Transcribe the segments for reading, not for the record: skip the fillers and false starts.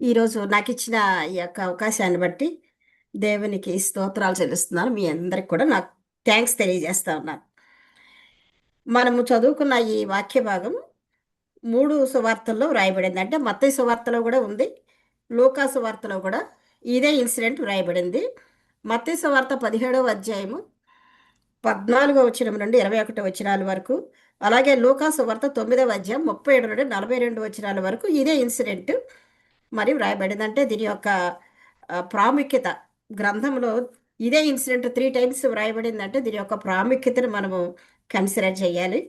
ఈరోజు నాకు ఇచ్చిన ఈ యొక్క అవకాశాన్ని బట్టి దేవునికి స్తోత్రాలు చెల్లిస్తున్నాను. మీ అందరికి కూడా నాకు థ్యాంక్స్ తెలియజేస్తా ఉన్నాను. మనము చదువుకున్న ఈ వాక్య భాగం 3 సువార్తల్లో వ్రాయబడింది. అంటే మత్తయి సువార్తలో కూడా ఉంది. లూకా సువార్తలో కూడా ఇదే ఇన్సిడెంట్ వ్రాయబడింది. మత్తయి సువార్త 17వ అధ్యాయము 14వ వచనం నుండి 21వ వచనాల వరకు, అలాగే లూకా సువార్త 9వ అధ్యాయం 37 నుండి 42 వచనాల వరకు ఇదే ఇన్సిడెంట్ మరి వ్రాయబడింది. అంటే దీని యొక్క ప్రాముఖ్యత గ్రంథంలో ఇదే ఇన్సిడెంట్ 3 టైమ్స్ వ్రాయబడిందంటే దీని యొక్క ప్రాముఖ్యతను మనము కన్సిడర్ చేయాలి.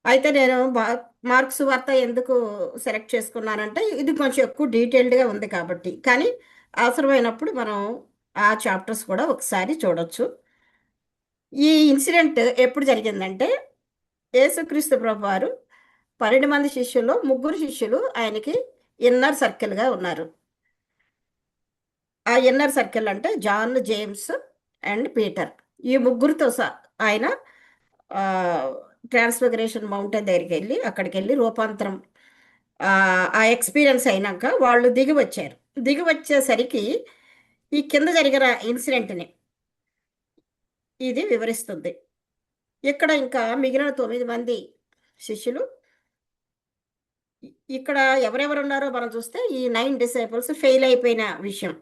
అయితే నేను మార్క్స్ వార్త ఎందుకు సెలెక్ట్ చేసుకున్నానంటే ఇది కొంచెం ఎక్కువ డీటెయిల్డ్గా ఉంది కాబట్టి. కానీ అవసరమైనప్పుడు మనం ఆ చాప్టర్స్ కూడా ఒకసారి చూడొచ్చు. ఈ ఇన్సిడెంట్ ఎప్పుడు జరిగిందంటే యేసుక్రీస్తు ప్రభు వారు 12 మంది శిష్యుల్లో ముగ్గురు శిష్యులు ఆయనకి ఇన్నర్ సర్కిల్గా ఉన్నారు. ఆ ఇన్నర్ సర్కిల్ అంటే జాన్, జేమ్స్ అండ్ పీటర్. ఈ ముగ్గురితో ఆయన ట్రాన్స్ఫిగరేషన్ మౌంటైన్ దగ్గరికి వెళ్ళి అక్కడికి వెళ్ళి రూపాంతరం ఆ ఎక్స్పీరియన్స్ అయినాక వాళ్ళు దిగి వచ్చారు. దిగి వచ్చేసరికి ఈ కింద జరిగిన ఇన్సిడెంట్ని ఇది వివరిస్తుంది. ఇక్కడ ఇంకా మిగిలిన 9 మంది శిష్యులు ఇక్కడ ఎవరెవరు ఉన్నారో మనం చూస్తే ఈ 9 డిసైపుల్స్ ఫెయిల్ అయిపోయిన విషయం,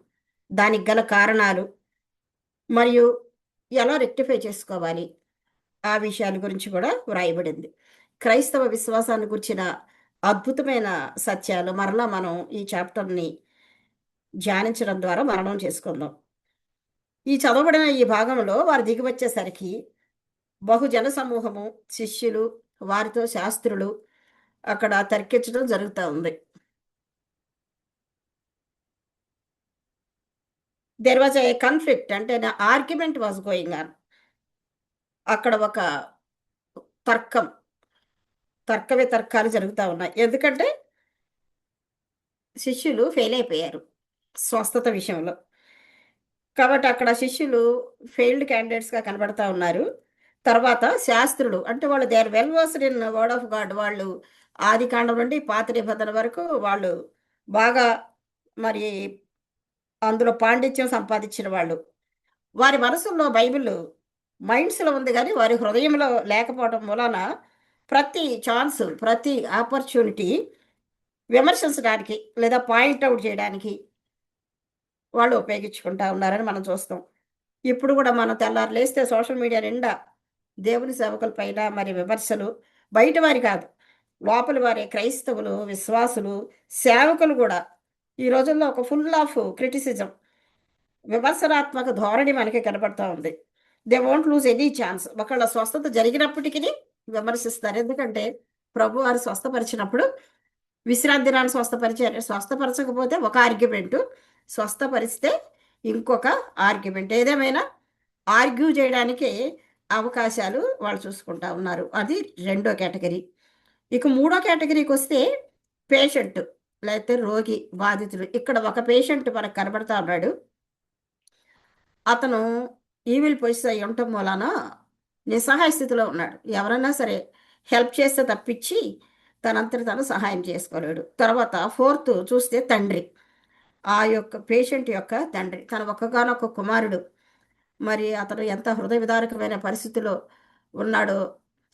దానికి గల కారణాలు మరియు ఎలా రెక్టిఫై చేసుకోవాలి ఆ విషయాల గురించి కూడా వ్రాయబడింది. క్రైస్తవ విశ్వాసాన్ని గురించిన అద్భుతమైన సత్యాలు మరలా మనం ఈ చాప్టర్ని ధ్యానించడం ద్వారా మననం చేసుకుందాం. ఈ చదవబడిన ఈ భాగంలో వారు దిగి వచ్చేసరికి బహుజన సమూహము, శిష్యులు, వారితో శాస్త్రులు అక్కడ తర్కించడం జరుగుతూ ఉంది. దెర్ వాజ్ ఏ కన్ఫ్లిక్ట్, అంటే ఆర్గ్యుమెంట్ వాజ్ గోయింగ్ ఆన్. అక్కడ ఒక తర్కం, తర్క వితర్కాలు జరుగుతూ ఉన్నాయి. ఎందుకంటే శిష్యులు ఫెయిల్ అయిపోయారు స్వస్థత విషయంలో. కాబట్టి అక్కడ శిష్యులు ఫెయిల్డ్ క్యాండిడేట్స్గా కనబడతా ఉన్నారు. తర్వాత శాస్త్రులు అంటే వాళ్ళు they are well versed in word of God. వాళ్ళు ఆది కాండం నుండి పాత నిబంధన వరకు వాళ్ళు బాగా మరి అందులో పాండిత్యం సంపాదించిన వాళ్ళు. వారి మనసుల్లో బైబిల్ మైండ్స్లో ఉంది కానీ వారి హృదయంలో లేకపోవడం మూలాన ప్రతి ఛాన్స్, ప్రతి ఆపర్చునిటీ విమర్శించడానికి లేదా పాయింట్ అవుట్ చేయడానికి వాళ్ళు ఉపయోగించుకుంటా ఉన్నారని మనం చూస్తాం. ఇప్పుడు కూడా మనం తెల్లారు లేస్తే సోషల్ మీడియా నిండా దేవుని సేవకుల పైన మరి విమర్శలు, బయట వారి కాదు, లోపల వారే క్రైస్తవులు, విశ్వాసులు, సేవకులు కూడా ఈ రోజుల్లో ఒక ఫుల్ ఆఫ్ క్రిటిసిజం, విమర్శనాత్మక ధోరణి మనకి కనబడతా ఉంది. They won't lose any chance. ఒకళ్ళ స్వస్థత జరిగినప్పటికీ విమర్శిస్తారు. ఎందుకంటే ప్రభు వారు స్వస్థపరిచినప్పుడు విశ్రాంతి దినాన్ని స్వస్థపరిచారు. స్వస్థపరచకపోతే ఒక ఆర్గ్యుమెంటు, స్వస్థపరిస్తే ఇంకొక ఆర్గ్యుమెంట్. ఏదేమైనా ఆర్గ్యూ చేయడానికి అవకాశాలు వాళ్ళు చూసుకుంటా ఉన్నారు. అది రెండో కేటగిరీ. ఇక మూడో కేటగిరీకి వస్తే పేషెంట్, లేకపోతే రోగి, బాధితులు. ఇక్కడ ఒక పేషెంట్ మనకు కనబడతా ఉన్నాడు. అతను ఈవిల్ పొజిషన్ అయి ఉండటం మూలాన నిస్సహాయ స్థితిలో ఉన్నాడు. ఎవరైనా సరే హెల్ప్ చేస్తే తప్పించి తనంతట తను సహాయం చేసుకోలేడు. తర్వాత ఫోర్త్ చూస్తే తండ్రి, ఆ యొక్క పేషెంట్ యొక్క తండ్రి, తన ఒక్కగానొక్క కుమారుడు. మరి అతను ఎంత హృదయ విదారకమైన పరిస్థితిలో ఉన్నాడో,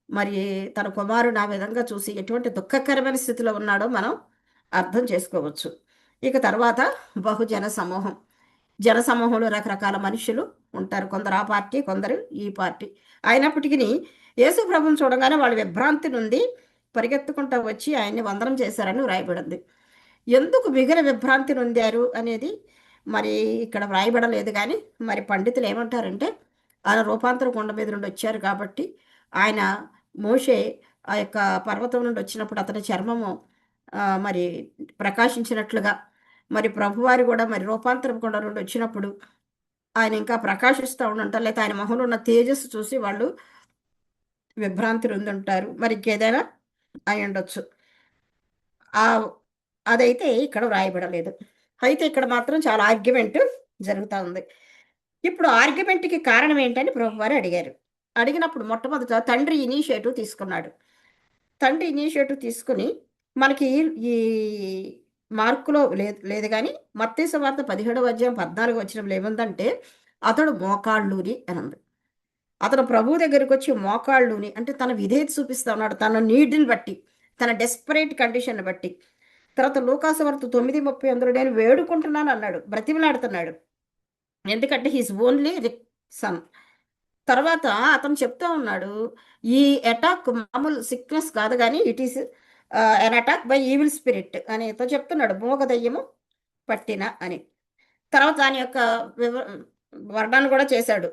మరి తన కుమారుడు ఆ విధంగా చూసి ఎటువంటి దుఃఖకరమైన స్థితిలో ఉన్నాడో మనం అర్థం చేసుకోవచ్చు. ఇక తర్వాత బహుజన సమూహం. జన సమూహంలో రకరకాల మనుషులు ఉంటారు. కొందరు ఆ పార్టీ, కొందరు ఈ పార్టీ. అయినప్పటికీ యేసు ప్రభువుని చూడగానే వాళ్ళు విభ్రాంతి నుండి పరిగెత్తుకుంటూ వచ్చి ఆయన్ని వందనం చేశారని వ్రాయబడింది. ఎందుకు మిగిలిన విభ్రాంతి నొందారు అనేది మరి ఇక్కడ వ్రాయబడలేదు. కానీ మరి పండితులు ఏమంటారంటే ఆయన రూపాంతర కొండ మీద నుండి వచ్చారు కాబట్టి ఆయన మోషే ఆ యొక్క పర్వతం నుండి వచ్చినప్పుడు అతని చర్మము మరి ప్రకాశించినట్లుగా, మరి ప్రభువారు కూడా మరి రూపాంతరం కొండ నుండి వచ్చినప్పుడు ఆయన ఇంకా ప్రకాశిస్తూ ఉండంటారు. లేకపోతే ఆయన మొహంలో ఉన్న తేజస్సు చూసి వాళ్ళు విభ్రాంతి నొందుంటారు. మరి ఇంకేదైనా అయి ఉండొచ్చు. ఆ అదైతే ఇక్కడ వ్రాయబడలేదు. అయితే ఇక్కడ మాత్రం చాలా ఆర్గ్యుమెంట్ జరుగుతా ఉంది. ఇప్పుడు ఆర్గ్యుమెంట్‌కి కారణం ఏంటని ప్రభువారు అడిగారు. అడిగినప్పుడు మొట్టమొదట తండ్రి ఇనిషియేటివ్ తీసుకున్నాడు. తండ్రి ఇనిషియేటివ్ తీసుకొని మనకి ఈ మార్కులో లేదు లేదు కానీ మత్తయి సువార్త 17వ అధ్యాయం 14వ వచనంలో ఏముందంటే అతడు మోకాళ్ళూరి అని ఉంది. అతను ప్రభు దగ్గరికి వచ్చి మోకాళ్ళుని అంటే తన విధేయత చూపిస్తా ఉన్నాడు, తన నీడ్ని బట్టి, తన డెస్పరేట్ కండిషన్ బట్టి. తర్వాత లూకాసు వార్త 9:30 అందులో నేను వేడుకుంటున్నాను అన్నాడు, బ్రతిమలాడుతున్నాడు. ఎందుకంటే హీస్ ఓన్లీ సన్. తర్వాత అతను చెప్తా ఉన్నాడు, ఈ అటాక్ మామూలు సిక్నెస్ కాదు కానీ it is an attack by evil spirit అని ఇతను చెప్తున్నాడు, మోగ దయ్యము పట్టిన అని. తర్వాత దాని యొక్క వర్ణన కూడా చేశాడు.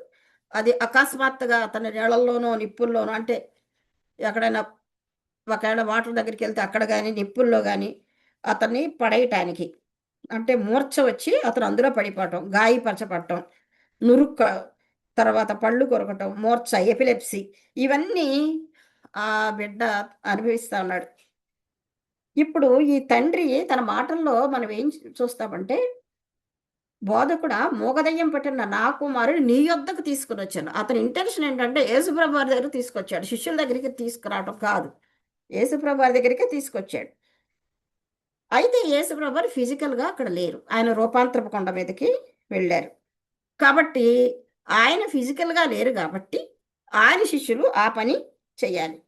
అది అకస్మాత్తుగా అతని నీళ్ళల్లోనో నిప్పుల్లోనో అంటే ఎక్కడైనా ఒకవేళ వాటర్ దగ్గరికి వెళ్తే అక్కడ కానీ నిప్పుల్లో కానీ అతన్ని పడేయటానికి అంటే మూర్ఛ వచ్చి అతను అందులో పడిపోవటం, గాయపరచబడటం, నురుక్క, తర్వాత పళ్ళు కొరకటం, మూర్ఛ, ఎపిలెప్సీ, ఇవన్నీ ఆ బిడ్డ అనుభవిస్తా ఉన్నాడు. ఇప్పుడు ఈ తండ్రి తన మాటల్లో మనం ఏం చూస్తామంటే, బోధకుడా మూగదయ్యం పట్టిన నా కుమారుడు నీ యొద్దకు తీసుకుని వచ్చాను. అతని ఇంటెన్షన్ ఏంటంటే యేసుప్రభు వారి దగ్గరికి తీసుకొచ్చాడు, శిష్యుల దగ్గరికి తీసుకురావటం కాదు, యేసుప్రభు వారి దగ్గరికే తీసుకొచ్చాడు. అయితే యేసుప్రభు వారు ఫిజికల్గా అక్కడ లేరు, ఆయన రూపాంతరపు కొండ మీదకి వెళ్ళారు. కాబట్టి ఆయన ఫిజికల్గా లేరు కాబట్టి ఆయన శిష్యులు ఆ పని చేయాలి.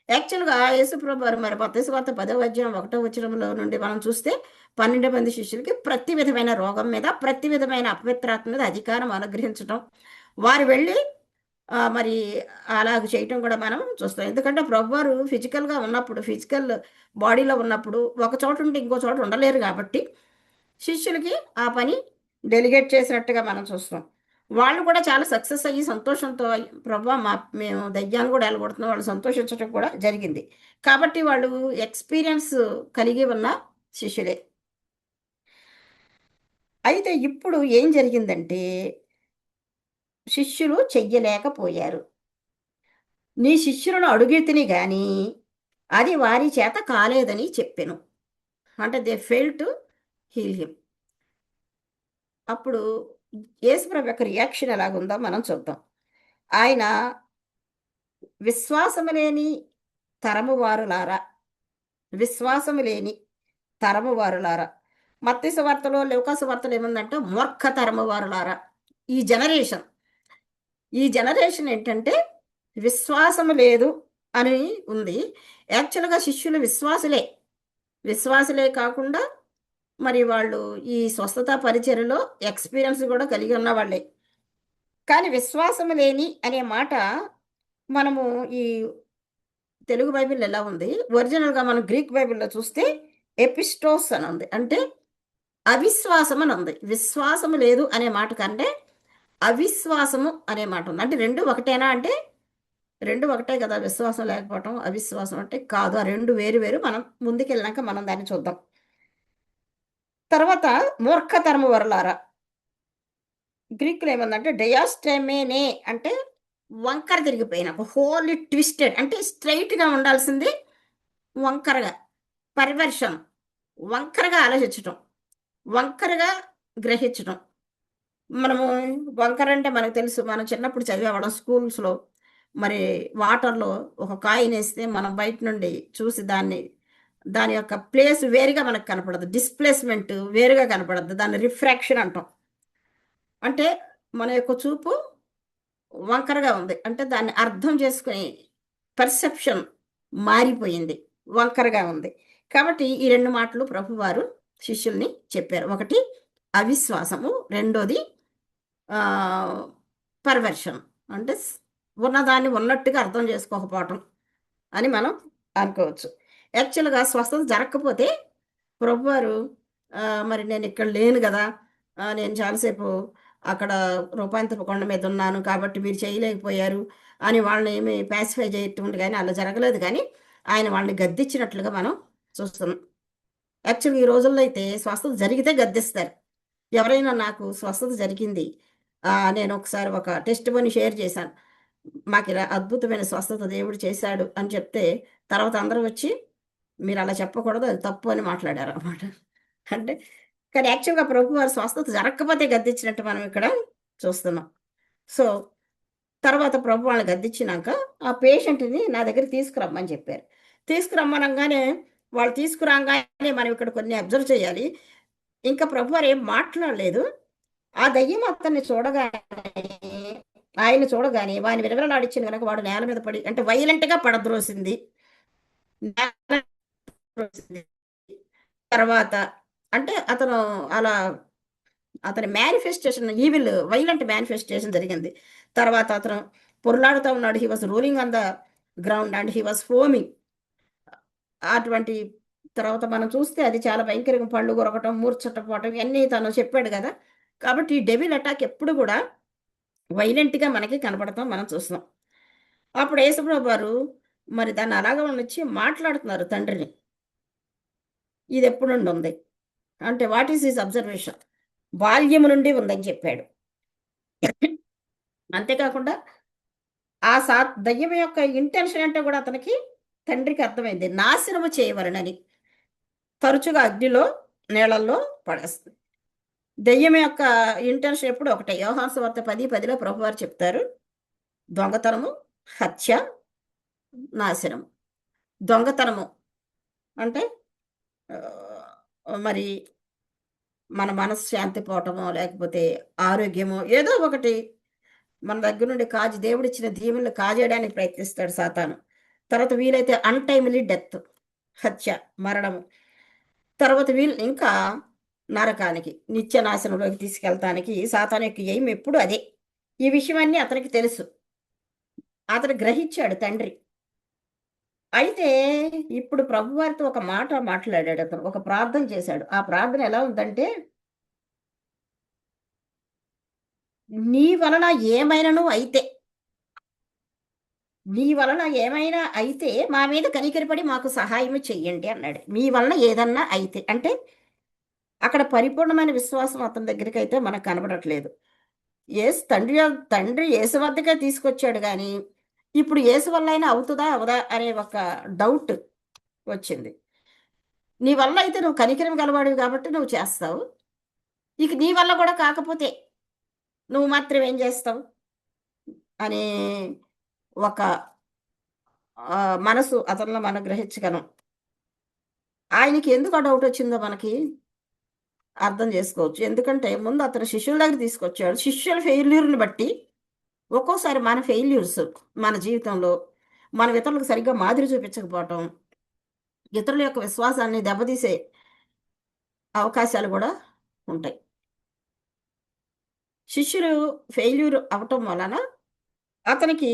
యాక్చువల్గా యేసుప్రభు వారు మరి మత్తయి సువార్త 10వ అధ్యాయం 1వ వచనంలో నుండి మనం చూస్తే 12 మంది శిష్యులకి ప్రతి విధమైన రోగం మీద, ప్రతి విధమైన అపవిత్రాత్మ మీద అధికారం అనుగ్రహించడం, వారు వెళ్ళి మరి అలాగ చేయటం కూడా మనం చూస్తాం. ఎందుకంటే ప్రభువారు ఫిజికల్గా ఉన్నప్పుడు, ఫిజికల్ బాడీలో ఉన్నప్పుడు ఒక చోట ఉంటే ఇంకో చోట ఉండలేరు కాబట్టి శిష్యులకి ఆ పని డెలిగేట్ చేసినట్టుగా మనం చూస్తాం. వాళ్ళు కూడా చాలా సక్సెస్ అయ్యి సంతోషంతో ప్రభా మేము దయ్యాన్ని కూడా వెళ్ళగొడుతున్నాం వాళ్ళు సంతోషించడం కూడా జరిగింది. కాబట్టి వాళ్ళు ఎక్స్పీరియన్స్ కలిగి ఉన్న శిష్యులే. అయితే ఇప్పుడు ఏం జరిగిందంటే శిష్యులు చెయ్యలేకపోయారు. నీ శిష్యులను అడుగుతిని గాని అది వారి చేత కాలేదని చెప్పెను. అంటే they fail to heal him. అప్పుడు యేసుప్రభు యొక్క రియాక్షన్ ఎలాగుందో మనం చూద్దాం. ఆయన విశ్వాసము లేని తరము వారులారా, విశ్వాసము లేని తరము వారులారా. మత్తయి సువార్తలో, లూకా సువార్తలో ఏముందంటే మూర్ఖ తరము వారులారా. ఈ జనరేషన్ ఈ జనరేషన్ ఏంటంటే విశ్వాసము లేదు అని ఉంది. యాక్చువల్గా శిష్యులు విశ్వాసులే, విశ్వాసులే కాకుండా మరి వాళ్ళు ఈ స్వస్థత పరిచర్యలో ఎక్స్పీరియన్స్ కూడా కలిగి ఉన్న వాళ్ళే. కానీ విశ్వాసము లేని అనే మాట మనము ఈ తెలుగు బైబిల్ ఎలా ఉంది, ఒరిజినల్గా మనం గ్రీక్ బైబిల్లో చూస్తే ఎపిస్టోస్ అని ఉంది, అంటే అవిశ్వాసం అని ఉంది. విశ్వాసము లేదు అనే మాట కంటే అవిశ్వాసము అనే మాట ఉంది. అంటే రెండు ఒకటేనా అంటే రెండు ఒకటే కదా, విశ్వాసం లేకపోవటం అవిశ్వాసం అంటే కాదు, ఆ రెండు వేరు వేరు. మనం ముందుకెళ్ళినాక మనం దాన్ని చూద్దాం. తర్వాత మూర్ఖతరము వరలారా, గ్రీకులో ఏమందంటే డయాస్టెమేనే అంటే వంకర తిరిగిపోయిన, హోల్లీ ట్విస్టెడ్ అంటే స్ట్రైట్గా ఉండాల్సింది వంకరగా, పర్వర్షన్, వంకరగా ఆలోచించటం, వంకరగా గ్రహించటం. మనము వంకర అంటే మనకు తెలుసు, మనం చిన్నప్పుడు చదివేవాళ్ళం స్కూల్స్లో. మరి వాటర్లో ఒక కాయిన్ వేస్తే మనం బయట నుండి చూసి దాని యొక్క ప్లేస్ వేరుగా మనకు కనపడదు, డిస్ప్లేస్మెంట్ వేరుగా కనపడద్దు, దాన్ని రిఫ్రాక్షన్ అంటాం. అంటే మన యొక్క చూపు వంకరగా ఉంది అంటే దాన్ని అర్థం చేసుకునే పర్సెప్షన్ మారిపోయింది, వంకరగా ఉంది. కాబట్టి ఈ రెండు మాటలు ప్రభువారు శిష్యుల్ని చెప్పారు. ఒకటి అవిశ్వాసము, రెండోది పర్వర్షన్ అంటే ఉన్నదాన్ని ఉన్నట్టుగా అర్థం చేసుకోకపోవటం అని మనం అనుకోవచ్చు. యాక్చువల్గా స్వస్థత జరగకపోతే ప్రభువారు మరి నేను ఇక్కడ లేను కదా, నేను చాలాసేపు అక్కడ రూపాంతరపు కొండ మీద ఉన్నాను కాబట్టి మీరు చేయలేకపోయారు అని వాళ్ళని ఏమి ప్యాసిఫై చేయటం కానీ అలా జరగలేదు. కానీ ఆయన వాళ్ళని గద్దించినట్లుగా మనం చూస్తున్నాం. యాక్చువల్గా ఈ రోజుల్లో అయితే స్వస్థత జరిగితే గద్దిస్తారు. ఎవరైనా నాకు స్వస్థత జరిగింది, నేను ఒకసారి ఒక టెస్ట్ మనీ షేర్ చేశాను, మాకు ఇలా అద్భుతమైన స్వస్థత దేవుడు చేశాడు అని చెప్తే తర్వాత అందరూ వచ్చి మీరు అలా చెప్పకూడదు, అది తప్పు అని మాట్లాడారు అన్నమాట. అంటే కానీ యాక్చువల్గా ప్రభు వారు స్వస్థత జరగకపోతే గద్దించినట్టు మనం ఇక్కడ చూస్తున్నాం. సో తర్వాత ప్రభు వాళ్ళని గద్దించినాక ఆ పేషెంట్ని నా దగ్గరికి తీసుకురమ్మని చెప్పారు. తీసుకురమ్మనగానే వాళ్ళు తీసుకురాగానే మనం ఇక్కడ కొన్ని అబ్జర్వ్ చేయాలి. ఇంకా ప్రభువారు ఏం మాట్లాడలేదు. ఆ దయ్యం అతన్ని చూడగానే, ఆయన చూడగానే వాని విలవిలలాడించింది గనక వాడు నేల మీద పడి అంటే వైలెంట్‌గా పడద్రోసింది. నేల ద్రోసింది. తర్వాత అంటే అతను అలా అతని మేనిఫెస్టేషన్ ఈవిల్ వైలెంట్ మేనిఫెస్టేషన్ జరిగింది. తర్వాత అతను పొర్లాడుతా ఉన్నాడు. He was rolling on the ground and he was foaming. అటువంటి తర్వాత మనం చూస్తే అది చాలా భయంకరంగా పళ్ళు కొరకటం, మూర్ఛటపోవటం ఇయన్నీ తను చెప్పాడు గదా! కాబట్టి ఈ డెవిల్ అటాక్ ఎప్పుడు గూడా వైలెంట్‌గా మనకి కనపడటం మనం చూస్తున్నాం. అప్పుడు యేసుప్రభు వారు మరి దాన్ని అలాగే ఉండనిచ్చి మాట్లాడుతున్నారు తండ్రిని. ఇదెప్పుడు నుండి ఉంది? అంటే వాట్ ఈస్ హిస్ అబ్జర్వేషన్? బాల్యము నుండి ఉందని చెప్పాడు. అంతేకాకుండా ఆ దయ్యం యొక్క ఇంటెన్షన్ అంటే గూడా అతనికి తండ్రికి అర్థమైంది. నాశనము చేయవలెనని. తరచుగా అగ్నిలో, నీళ్ళల్లో పడేస్తుంది. దెయ్యం యొక్క ఇంటెన్షన్ ఎప్పుడు ఒకటే. యోహాను సువార్త 10:10లో ప్రభువారు చెప్తారు. దొంగతనము, హత్య, నాశనము. దొంగతనము అంటే మరి మన మనశ్శాంతి పోవటమో, లేకపోతే ఆరోగ్యమో ఏదో ఒకటి మన దగ్గర నుండి దేవుడిచ్చిన దీవెనలు కాజేయడానికి ప్రయత్నిస్తాడు సాతాను. తర్వాత వీలైతే అన్‌టైమ్‌లీ డెత్, హత్య, మరణము. తర్వాత ఇంకా నరకానికి, నిత్య నాశనంలోకి తీసుకెళ్తానికి సాతాను యొక్క ఎయిమ్ ఎప్పుడు అదే. ఈ విషయమన్నీ అతనికి తెలుసు. అతను గ్రహించాడు తండ్రి. అయితే ఇప్పుడు ప్రభువారితో ఒక మాట మాట్లాడాడు అతను. ఒక ప్రార్థన చేశాడు. ఆ ప్రార్థన ఎలా ఉందంటే, "నీ వలన ఏమైనను అయితే, నీ వలన ఏమైనా అయితే మా మీద కనికరపడి మాకు సహాయము చెయ్యండి" అన్నాడు. మీ వలన ఏదన్నా అయితే అంటే అక్కడ పరిపూర్ణమైన విశ్వాసం అతని దగ్గరికైతే మనకు కనబడట్లేదు. తండ్రి యేసు వద్దకే తీసుకొచ్చాడు గానీ, ఇప్పుడు యేసు వల్లైనా అవుతదా? అవ్వదా? అనే ఒక డౌట్ వచ్చింది. నీ వల్ల అయితే నువ్వు కనికరం గలవాడివి కాబట్టి నువ్వు చేస్తావు. ఇక నీ వల్ల కూడా కాకపోతే నువ్వు మాత్రం ఏం చేస్తావు? అనే ఒక మనసు అతనిలో మనం గ్రహించగలం. ఆయనకి ఎందుకు ఆ డౌట్ వచ్చిందో మనకి అర్థం చేసుకోవచ్చు. ఎందుకంటే ముందు అతను శిష్యుల దగ్గర తీసుకొచ్చాడు. శిష్యుల ఫెయిల్యూర్‌ని బట్టి ఒక్కోసారి మన ఫెయిల్యూర్స్ మన జీవితంలో మనం ఇతరులకు సరిగ్గా మాదిరి చూపించకపోవటం, ఇతరుల యొక్క విశ్వాసాన్ని దెబ్బతీసే అవకాశాలు గూడా ఉంటాయి. శిష్యులు ఫెయిల్యూర్ అవ్వటం వలన అతనికి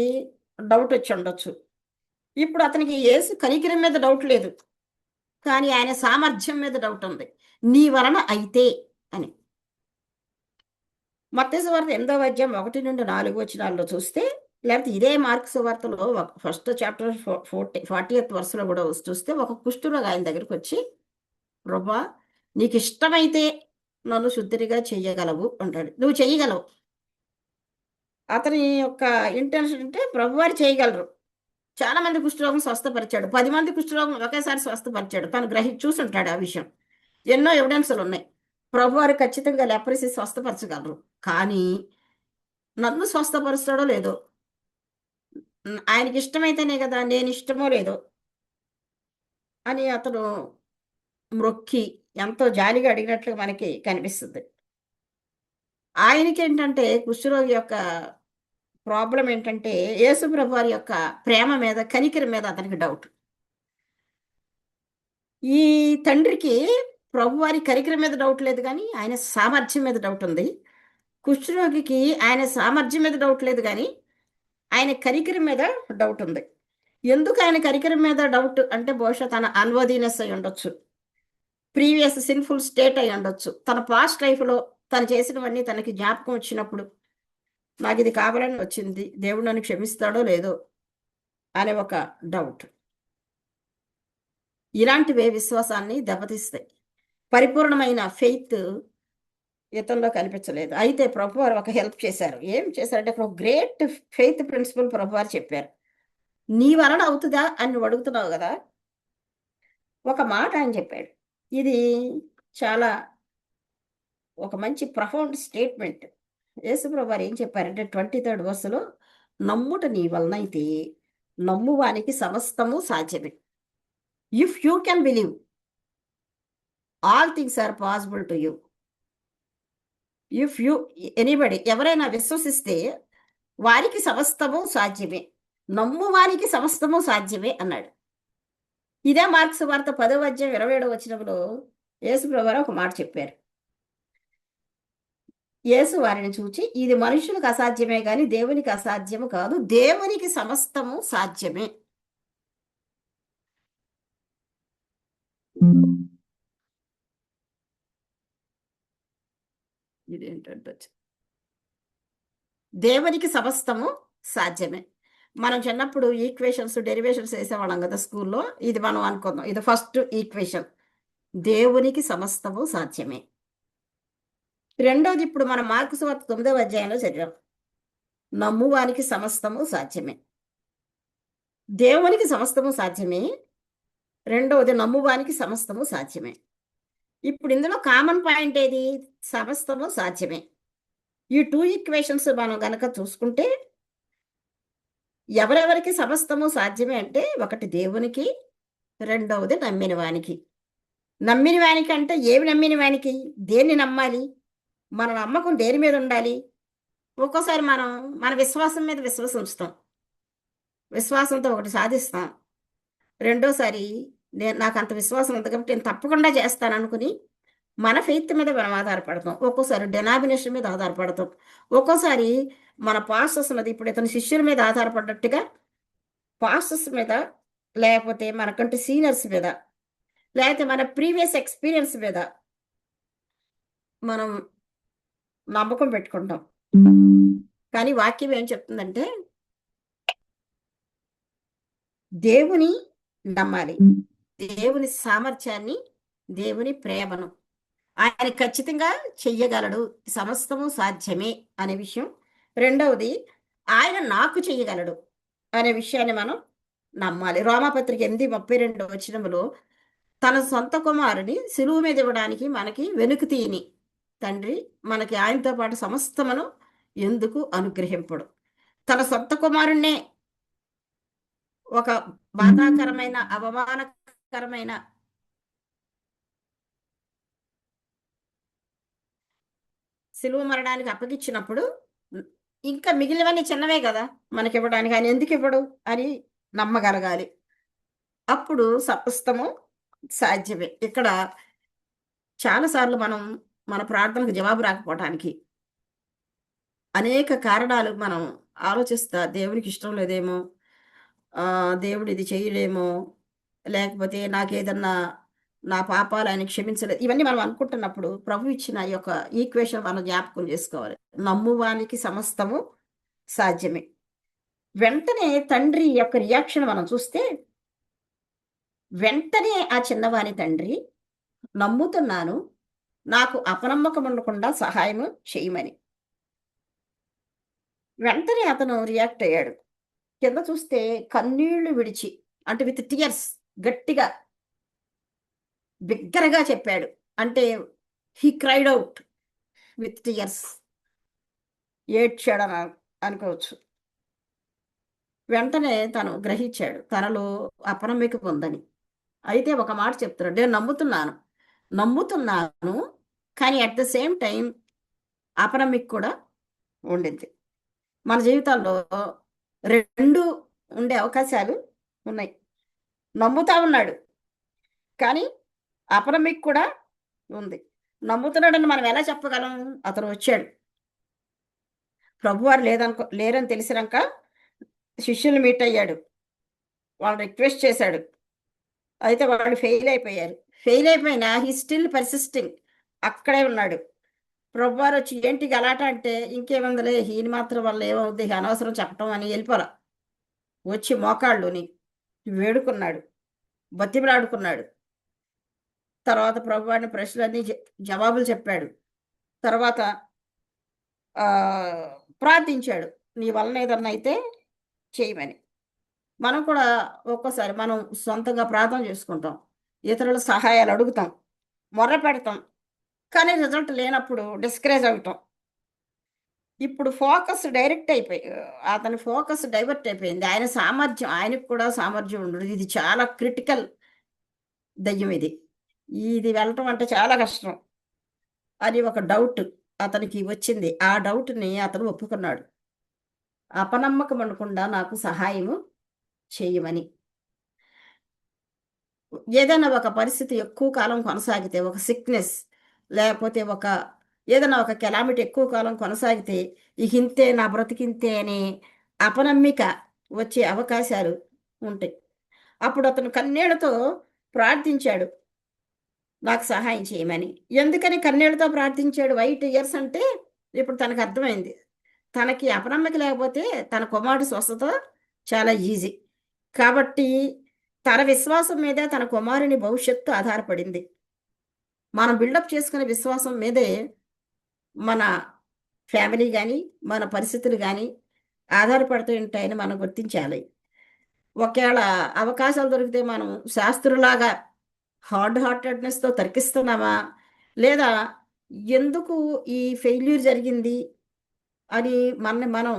డౌటొచ్చుండొచ్చు. ఇప్పుడు అతనికి యేసు కనికరం మీద డౌట్ లేదు. కానీ ఆయన సామర్థ్యం మీద డౌటుంది. నీ వలన అయితే అని. మత్తయి సువార్త 8వ అధ్యాయం 1-4 వచనాల్లో చూస్తే, లేకపోతే ఇదే మార్కు సువార్తలో ఫస్ట్ చాప్టర్ 40th వర్స్‌లో గూడా చూస్తే ఒక కుష్ఠరోగి ఆయన దగ్గరికొచ్చి, "ప్రభువా! నీకిష్టమైతే నన్ను శుద్ధినిగా చెయ్యగలవు" అంటాడు. నువ్వు చెయ్యగలవు. అతని యొక్క ఇంటెన్షన్ అంటే ప్రభువారు చేయగలరు. చాలా మంది కుష్ఠరోగులను స్వస్థపరిచాడు. 10 మంది కుష్ఠరోగులను ఒకేసారి స్వస్థపరిచాడు. తను చూసుంటాడు ఆ విషయం. ఎన్నో ఎవిడెన్స్‌లున్నాయి. ప్రభువారు ఖచ్చితంగా లెప్రసీ స్వస్థపరచగలరు. కానీ నన్ను స్వస్థపరుస్తాడో లేదో, ఆయనకిష్టమైతేనే గదా! నేనిష్టమో లేదో అని అతను మ్రొక్కి ఎంతో జాలిగా అడిగినట్లుగా మనకి కనిపిస్తుంది. ఆయనకేంటంటే కుష్ఠరోగి యొక్క ప్రాబ్లమ్ ఏంటంటే యేసు ప్రభువారి యొక్క ప్రేమ మీద, కనికరం మీద అతనికి డౌట్. ఈ తండ్రికి ప్రభువారి కనికరం మీద డౌట్ లేదు గానీ, ఆయన సామర్థ్యం మీద డౌట్ ఉంది. కుష్ఠరోగికి ఆయన సామర్థ్యం మీద డౌట్ లేదు గానీ, ఆయన కనికరం మీద డౌట్ ఉంది. ఎందుకు ఆయన కనికరం మీద డౌట్ అంటే బహుశా తన అన్‌వర్దినెస్ అయ్యుండొచ్చు. ప్రీవియస్ సిన్‌ఫుల్ స్టేట్ అయ్యుండొచ్చు. తన పాస్ట్ లైఫ్‌లో తను చేసినవన్నీ తనకి జ్ఞాపకం వచ్చినప్పుడు, నాకిది కావాలని వచ్చింది. దేవుడు నన్ను క్షమిస్తాడో లేదో అనే ఒక డౌట్. ఇలాంటివే విశ్వాసాన్ని దెబ్బతీస్తాయి. పరిపూర్ణమైన ఫెయిత్ ఇతనిలో కనిపించలేదు. అయితే ప్రభువారు ఒక హెల్ప్ చేశారు. ఏం చేశారంటే ఒక గ్రేట్ ఫెయిత్ ప్రిన్సిపల్ ప్రభువారు చెప్పారు. "నీ వలన అవుతదా?" అని నువ్వు అడుగుతున్నావు గదా! ఒక మాట ఆయన చెప్పాడు. ఇది చాలా ఒక మంచి ప్రఫౌండ్ స్టేట్మెంట్. యేసుప్రభు వారు ఏం చెప్పారంటే 23 వర్స్‌లో " 'నమ్ముట నీ వలనైతే నమ్మువానికి సమస్తము సాధ్యమే.' If you can believe all things are possible to you. If you anybody ఎవరైనా విశ్వసిస్తే వారికి సమస్తము సాధ్యమే. నమ్ము వారికి సమస్తము సాధ్యమే అన్నాడు. ఇదే మార్క్స్ వార్త 10వ అధ్యాయం 27వ వచనంలో యేసు ప్రభువారు ఒక మాట చెప్పారు. యేసు వారిని చూచి, ఇది మనుషులకు అసాధ్యమే గాని దేవునికి అసాధ్యము కాదు, దేవునికి సమస్తము సాధ్యమే. ఇదేంటంటే దేవునికి సమస్తము సాధ్యమే. మనం చిన్నప్పుడు ఈక్వేషన్స్ డెరివేషన్స్ వేసేవాళ్ళం కదా స్కూల్లో. ఇది మనం అనుకుందాం, ఇది ఫస్ట్ ఈక్వేషన్. దేవునికి సమస్తము సాధ్యమే. రెండోది ఇప్పుడు మనం మార్కు సువార్త 9వ అధ్యాయంలో చదివాం. నమ్మువానికి సమస్తము సాధ్యమే. దేవునికి సమస్తము సాధ్యమే. రెండవది నమ్మువానికి సమస్తము సాధ్యమే. ఇప్పుడు ఇందులో కామన్ పాయింట్ ఏది? సమస్తము సాధ్యమే. ఈ 2 ఈక్వేషన్స్ మనం గనక చూసుకుంటే ఎవరెవరికి సమస్తము సాధ్యమే అంటే, ఒకటి దేవునికి, రెండవది నమ్మిన వానికి. నమ్మిన వానికి అంటే ఏమి నమ్మిన వానికి? దేన్ని నమ్మాలి? మన నమ్మకం దేని మీద ఉండాలి? ఒక్కోసారి మనం మన విశ్వాసం మీద విశ్వాసం ఉంచుతాం. విశ్వాసంతో ఒకటి సాధిస్తాం. రెండోసారి నాకు అంత విశ్వాసం ఉంది కాబట్టి నేను తప్పకుండా చేస్తాను అనుకుని మన ఫెయిత్ మీద మనం ఆధారపడతాం. ఒక్కోసారి డెనామినేషన్ మీద ఆధారపడతాం. ఒక్కోసారి మన పాస్టర్స్ మీద, ఇప్పుడు ఇతని శిష్యుల మీద ఆధారపడ్డట్టుగా పాస్టర్స్ మీద, లేకపోతే మనకంటే సీనియర్స్ మీద, లేకపోతే మన ప్రీవియస్ ఎక్స్పీరియన్స్ మీద మనం నమ్మకం పెట్టుకుంటాం. కానీ వాక్యం ఏం చెప్తుందంటే దేవుని నమ్మాలి, దేవుని సామర్థ్యాన్ని, దేవుని ప్రేమను. ఆయన ఖచ్చితంగా చెయ్యగలడు, సమస్తము సాధ్యమే అనే విషయం. రెండవది, ఆయన నాకు చెయ్యగలడు అనే విషయాన్ని మనం నమ్మాలి. రోమాపత్రిక 8:32 తన సొంత కుమారుని సిలువ మీద ఇవ్వడానికి మనకి వెనుక తీయని తండ్రి మనకి ఆయనతో పాటు సమస్తమును ఎందుకు అనుగ్రహింపడు? తన సొంత కుమారుణ్ణే ఒక బాధాకరమైన, అవమానకరమైన సిలువ మరణానికి అప్పగించినప్పుడు ఇంకా మిగిలినవన్నీ చిన్నవే కదా మనకి ఇవ్వడానికి, ఆయన ఎందుకు ఇవ్వడు అని నమ్మగలగాలి. అప్పుడు సమస్తము సాధ్యమే. ఇక్కడ చాలాసార్లు మనం మన ప్రార్థనకు జవాబు రాకపోవటానికి అనేక కారణాలు మనం ఆలోచిస్తా, దేవునికి ఇష్టం లేదేమో, దేవుడు ఇది చేయలేమో, లేకపోతే నాకేదన్నా నా పాపాలు ఆయన క్షమించలేదు, ఇవన్నీ మనం అనుకుంటున్నప్పుడు ప్రభు ఇచ్చిన ఈ యొక్క ఈక్వేషన్ మనం జ్ఞాపకం చేసుకోవాలి. నమ్మువానికి సమస్తము సాధ్యమే. వెంటనే తండ్రి యొక్క రియాక్షన్ మనం చూస్తే, వెంటనే ఆ చిన్నవాని తండ్రి నమ్ముతున్నాను, నాకు అపనమ్మకం ఉండకుండా సహాయము చేయమని వెంటనే అతను రియాక్ట్ అయ్యాడు. కింద చూస్తే కన్నీళ్లు విడిచి, అంటే విత్ టియర్స్, గట్టిగా బిగ్గరగా చెప్పాడు. అంటే he cried out with tears, ఏడ్చాడని అనుకోవచ్చు. వెంటనే తను గ్రహించాడు తనలో అపనమ్మిక ఉందని. అయితే ఒక మాట చెప్తున్నాడు, నేను నమ్ముతున్నాను కానీ అట్ ద సేమ్ టైం అపనమ్మిక కూడా ఉండింది. మన జీవితాల్లో రెండు ఉండే అవకాశాలు ఉన్నాయి. నమ్ముతా ఉన్నాడు కానీ అపనమ్మిక కూడా ఉంది. నమ్ముతున్నాడని మనం ఎలా చెప్పగలం? అతను వచ్చాడు, ప్రభువారు లేరని తెలిసినాక శిష్యులు మీట్ అయ్యాడు, వాళ్ళు రిక్వెస్ట్ చేశాడు. అయితే వాళ్ళు ఫెయిల్ అయిపోయారు. ఫెయిల్ అయిపోయినా హీ స్టిల్ పర్సిస్టింగ్, అక్కడే ఉన్నాడు. ప్రభువారు వచ్చి ఏంటి గలాట అంటే, ఇంకేముందలే ఈయన మాత్రం వల్ల ఏమవుద్ది, అనవసరం చెప్పటం అని వెళ్ళిపోరా. వచ్చి మోకాళ్ళుని వేడుకున్నాడు, బతిమలాడుకున్నాడు. తర్వాత ప్రభువారిని ప్రశ్నలన్నీ జవాబులు చెప్పాడు. తర్వాత ప్రార్థించాడు, నీ వలన ఏదన్నా అయితే చేయమని. మనం కూడా ఒక్కోసారి మనం సొంతంగా ప్రార్థన చేసుకుంటాం, ఇతరుల సహాయాలు అడుగుతాం, మొర్ర పెడతాం, కానీ రిజల్ట్ లేనప్పుడు డిస్కరేజ్ అవుతాం. ఇప్పుడు ఫోకస్ డైరెక్ట్ అయిపోయి, అతని ఫోకస్ డైవర్ట్ అయిపోయింది. ఆయన సామర్థ్యం, ఆయనకు కూడా సామర్థ్యం ఉండదు. ఇది చాలా క్రిటికల్ దెయ్యం ఇది. ఇది వెళ్ళటం అంటే చాలా కష్టం అని ఒక డౌట్ అతనికి వచ్చింది. ఆ డౌట్‌ని అతను ఒప్పుకున్నాడు. అపనమ్మకం ఉండకుండా నాకు సహాయము చెయ్యమని. ఏదైనా ఒక పరిస్థితి ఎక్కువ కాలం కొనసాగితే, ఒక సిక్‌నెస్ లేపోతే ఏదైనా ఒక కెలామిటీ ఎక్కువ కాలం కొనసాగితే, ఇకింతే నా బ్రతికింతే అనే అపనమ్మిక వచ్చే అవకాశాలు ఉంటాయి. అప్పుడు అతను కన్నీళ్లతో ప్రార్థించాడు. నాకు సహాయం చేయమని. ఎందుకని కన్నీళ్లతో ప్రార్థించాడు? వై టియర్స్ అంటే ఇప్పుడు తనకు అర్థమైంది. తనకి అపనమ్మక లేకపోతే తన కుమారుడి స్వస్థత చాలా ఈజీ. కాబట్టి తన విశ్వాసం మీదే తన కుమారుని భవిష్యత్తు ఆధారపడింది. మనం బిల్డప్ చేసుకునే విశ్వాసం మీదే మన ఫ్యామిలీ గాని, మన పరిస్థితులు గాని ఆధారపడుతూ ఉంటాయని మనం గుర్తించాలి. ఒకేళ అవకాశాలు దొరికితే మనం శాస్త్రులాగా హార్డ్ హార్టెడ్‌నెస్‌తో తర్కిస్తున్నామా? లేదా ఎందుకు ఈ ఫెయిల్యూర్ జరిగింది అని మనని మనం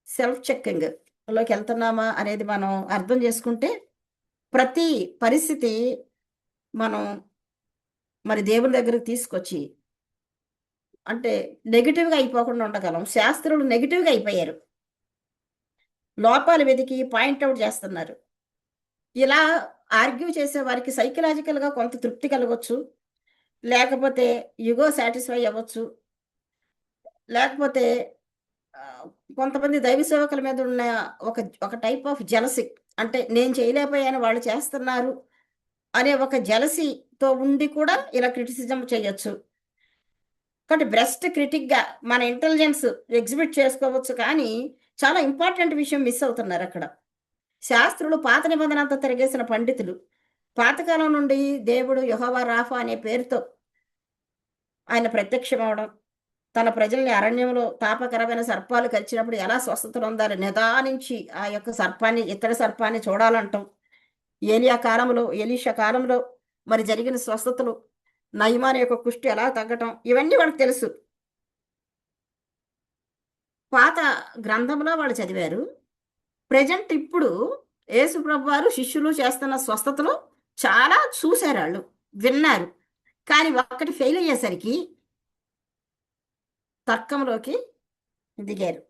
సెల్ఫ్ చెకింగ్ లోకెళ్తున్నామా అనేది మనం అర్థం చేసుకుంటే, ప్రతి పరిస్థితి మనం మరి దేవుని దగ్గరికి తీసుకొచ్చి అంటే నెగెటివ్‌గా అయిపోకుండా ఉండగలం. శాస్త్రులు నెగెటివ్‌గా అయిపోయారు. లోపాలు వెతికి పాయింట్ ఔట్ చేస్తున్నారు. ఇలా ఆర్గ్యూ చేసే వారికి సైకలాజికల్‌గా కొంత తృప్తి కలగొచ్చు. లేకపోతే ఇగో సాటిస్ఫై అవ్వచ్చు. లేకపోతే ఆహ్, కొంతమంది దైవ సేవకుల మీద ఉన్న ఒక ఒక టైప్ ఆఫ్ జెలసీ అంటే నేను చేయలేకపోయాను వాళ్ళు చేస్తున్నారు అనే ఒక జెలసీతో ఉండి కూడా ఇలా క్రిటిసిజం చేయొచ్చు. కాబట్టి బ్రెస్ట్ క్రిటిక్‌గా మన ఇంటెలిజెన్స్ ఎగ్జిబిట్ చేసుకోవచ్చు కానీ, చాలా ఇంపార్టెంట్ విషయం మిస్ అవుతున్నారక్కడ. శాస్త్రులు పాత నిబంధన అంతా తిరగేసిన పండితులు. పాతకాలం నుండి దేవుడు యెహోవా రాఫా అనే పేరుతో ఆయన ప్రత్యక్షమవ్వడం, తన ప్రజల్ని అరణ్యంలో తాపకరమైన సర్పాలు కరిచినప్పుడు ఎలా స్వస్థత పొందాలి నిదానించి ఆ యొక్క సర్పాన్ని, ఇత్తడి సర్పాన్ని చూడాలంటం. ఎలీషా కాలంలో మరి జరిగిన స్వస్థతలు, నయమాను యొక్క కుష్టు ఎలా తగ్గటం ఇవన్నీ వాళ్ళకి తెలుసు. పాత గ్రంథంలో వాళ్ళు చదివారు. ప్రెజెంట్ ఇప్పుడు యేసు ప్రభువారు శిష్యులు చేస్తున్న స్వస్థతలు చాలా చూసారాళ్ళు, విన్నారు. కానీ ఒక్కటి ఫెయిల్ అయ్యేసరికి తర్కంలోకి దిగారు.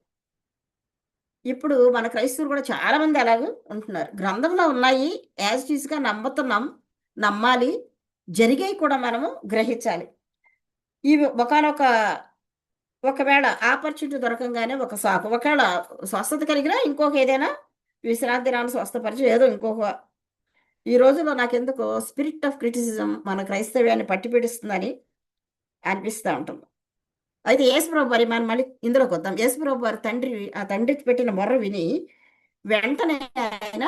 ఇప్పుడు మన క్రైస్తవులు కూడా చాలా మంది అలాగే ఉంటున్నారు. గ్రంథంలో ఉన్నాయి యాజ్ ఇట్ ఈస్‌గా నమ్ముతున్నాం. నమ్మాలి. జరిగేయి కూడా మనము గ్రహించాలి. ఇవి ఒకవేళ ఆపర్చునిటీ దొరకంగానే ఒక సాకు. ఒకవేళ స్వస్థత కలిగినా ఇంకొక ఏదైనా విశ్రాంతి దినాన్ని స్వస్థపరిచి ఏదో ఇంకొక ఈ రోజుల్లో నాకెందుకో స్పిరిట్ ఆఫ్ క్రిటిసిజం మన క్రైస్తవ్యాన్ని పట్టిపీడిస్తుందని అనిపిస్తా ఉంటుంది. అయితే యేసుప్రభు వారి మనం మళ్ళీ ఇందులోకొద్దాం. యేసుప్రభు వారి ఆ తండ్రికి పెట్టిన మొర్ర విని వెంటనే ఆయన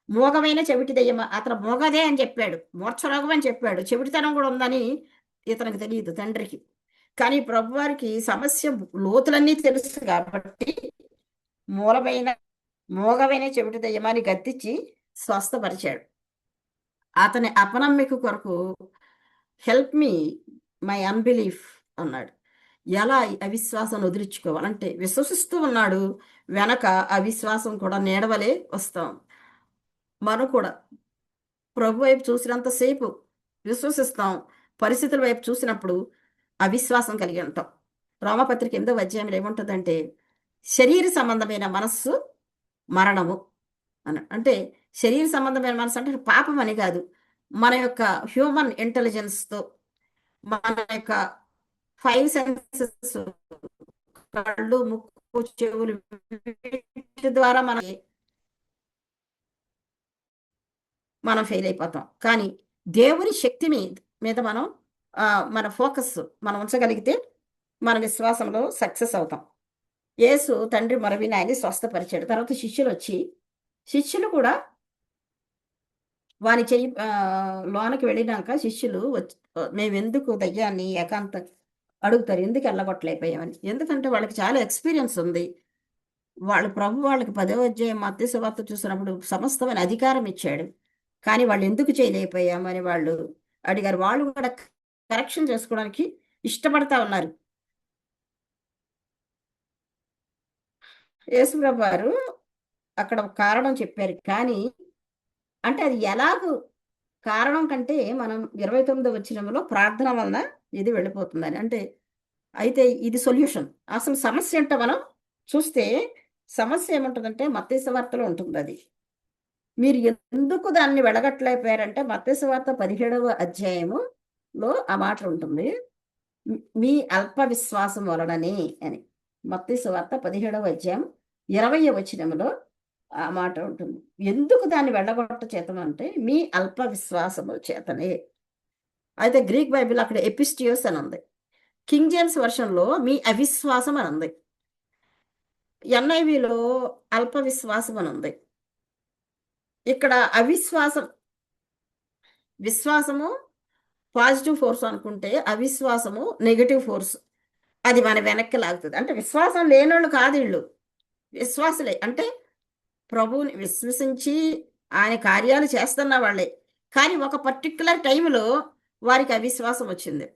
మూగమైన చెవిటి దెయ్యమా అతను మూగదే అని చెప్పాడు. మూర్ఛరోగం అని చెప్పాడు. చెవిటితనం కూడా ఉందని ఇతనికి తెలీదు తండ్రికి. కానీ ప్రభువారికి సమస్య లోతులన్నీ తెలుసు కాబట్టి మూలమైన మూగమైన చెవిటి దెయ్యమాని గద్దించి స్వస్థపరిచాడు. అతని అపనమ్మిక కొరకు హెల్ప్ మీ మై అన్‌బిలీఫ్ అన్నాడు. ఎలా ఈ అవిశ్వాసాన్ని వదిలించుకోవాలి? అంటే విశ్వసిస్తూ ఉన్నాడు. వెనక అవిశ్వాసం కూడా నీడవలే వస్తాం. మనం కూడా ప్రభు వైపు చూసినంత సేపు విశ్వసిస్తాం. పరిస్థితుల వైపు చూసినప్పుడు అవిశ్వాసం కలిగి ఉంటాం. రోమపత్రిక 8వ అధ్యాయంలో ఏముంటదంటే, శరీర సంబంధమైన మనస్సు మరణము అంటే శరీర సంబంధమైన మనసు అంటే పాపం అని కాదు. మన యొక్క హ్యూమన్ ఇంటెలిజెన్స్‌తో మన యొక్క 5 సెన్సెస్ కళ్ళు, ముక్కు, చెవులు వీటి ద్వారా మనం ఫెయిల్ అయిపోతాం. కానీ దేవుని శక్తి మీద మన ఫోకస్ మనం ఉంచగలిగితే మన విశ్వాసంలో సక్సెస్ అవుతాం. యేసు తండ్రి మొర విని ఆయన్ని స్వస్థపరిచాడు. తర్వాత శిష్యులు కూడా వాని చెయ్యి లోనకి వెళ్ళినాక శిష్యులు మేమెందుకు దయ్యాన్ని అడుగుతారు. ఎందుకు ఎల్లగొట్టలేకపోయామని. ఎందుకంటే వాళ్ళకి చాలా ఎక్స్‌పీరియన్స్ ఉంది. ప్రభు వాళ్ళకి 10వ అధ్యాయం మత్తయి సువార్త చూసినప్పుడు సమస్తమైన అధికారం ఇచ్చాడు. కానీ వాళ్ళు ఎందుకు చేయలేకపోయామని వాళ్ళు అడిగారు. వాళ్ళు కూడా కరెక్షన్ చేసుకోవడానికి ఇష్టపడతా ఉన్నారు. యేసుప్రభు వారు అక్కడ ఒక కారణం చెప్పారు. కానీ అంటే అది ఎలాగు కారణం కంటే మనం 29 వచనంలో ప్రార్థన వలన ఇది వెళ్ళిపోతుందని. అంటే అయితే ఇది సొల్యూషన్. అసలు సమస్య ఏంటో మనం చూస్తే సమస్య ఏముంటదంటే మత్తయి సువార్తలో ఉంటుందది. మీరు ఎందుకు దాన్ని వెళ్ళగొట్టలేకపోయారంటే మత్తయి సువార్త 17వ అధ్యాయములో ఆ మాట ఉంటుంది. మీ అల్ప విశ్వాసం వలననే అని. మత్తయి సువార్త 17వ అధ్యాయం 20వ వచనంలో ఆ మాట ఉంటుంది. ఎందుకు దాన్ని వెళ్ళగొట్ట చేతనంటే మీ అల్ప విశ్వాసము చేతనే. అయితే గ్రీక్ బైబిల్ అక్కడ ఎపిస్టియోస్ అని ఉంది. కింగ్ జేమ్స్ వర్షన్‌లో మీ అవిశ్వాసం అని ఉంది. ఎన్ఐవిలో అల్ప విశ్వాసం అని ఉంది. ఇక్కడ అవిశ్వాసం విశ్వాసము పాజిటివ్ ఫోర్స్ అనుకుంటే, అవిశ్వాసము నెగెటివ్ ఫోర్స్. అది మన వెనక్కి లాగుతది. అంటే విశ్వాసం లేనోళ్ళు కాదీళ్ళు. విశ్వాసులే. అంటే ప్రభువుని విశ్వసించి ఆయన కార్యాలు చేస్తున్న వాళ్ళే. కానీ ఒక పర్టిక్యులర్ టైంలో వారికి అవిశ్వాసం వచ్చింది.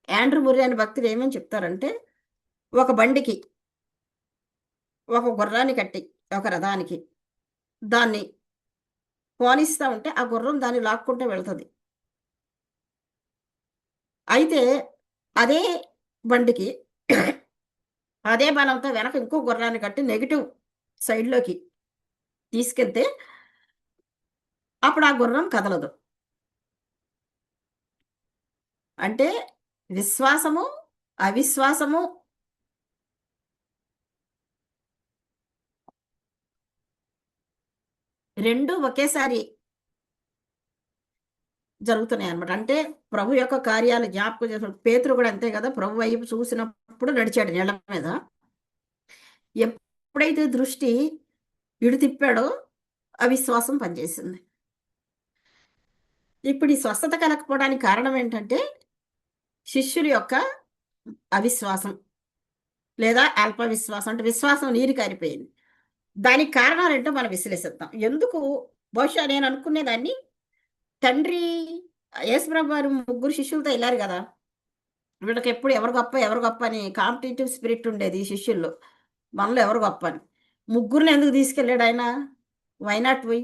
యాండ్రూ ముర్రే అనే భక్తుడు ఏమని చెప్తారంటే, ఒక బండికి, ఒక గుర్రాన్ని కట్టి, ఒక రథానికి దాన్ని పోనిస్తా ఉంటే, ఆ గుర్రం దాన్ని లాక్కుంటూ వెళ్తది. అయితే అదే బండికి అదే బలంతో వెనక ఇంకో గుర్రాన్ని కట్టి నెగెటివ్ సైడ్‌లోకి తీసుకెళ్తే అప్పుడు ఆ గుర్రం కదలదు. అంటే విశ్వాసము, అవిశ్వాసము 2 ఒకేసారి జరుగుతున్నాయన్నమాట. అంటే ప్రభు యొక్క కార్యాలు జ్ఞాపకం చేసుకొని పేతురు కూడా అంతే కదా! ప్రభు వైపు చూసినప్పుడు నడిచాడు నీళ్ళ మీద. ఎప్పుడైతే దృష్టి ఇటు తిప్పాడో అవిశ్వాసం పనిచేసింది. ఇప్పుడు ఈ స్వస్థత కలగకపోవడానికి కారణం ఏంటంటే శిష్యుల యొక్క అవిశ్వాసం లేదా అల్ప విశ్వాసం. అంటే విశ్వాసం నీరు కారిపోయింది. దానికి కారణాలేంటో మనం విశ్లేషిద్దాం. ఎందుకు బహుశా నేను అనుకునేదాన్ని తండ్రి యేసుప్రభు వారు ముగ్గురు శిష్యులతో ఎళ్లారు గదా! వీళ్ళకెప్పుడు ఎవరు గొప్ప, ఎవరు గొప్ప అని కాంపిటీటివ్ స్పిరిట్ ఉండేది ఈ శిష్యుల్లో. మనలో ఎవరు గొప్ప అని. ముగ్గురిని ఎందుకు తీసుకెళ్ళాడాయన? వై నాట్ వి?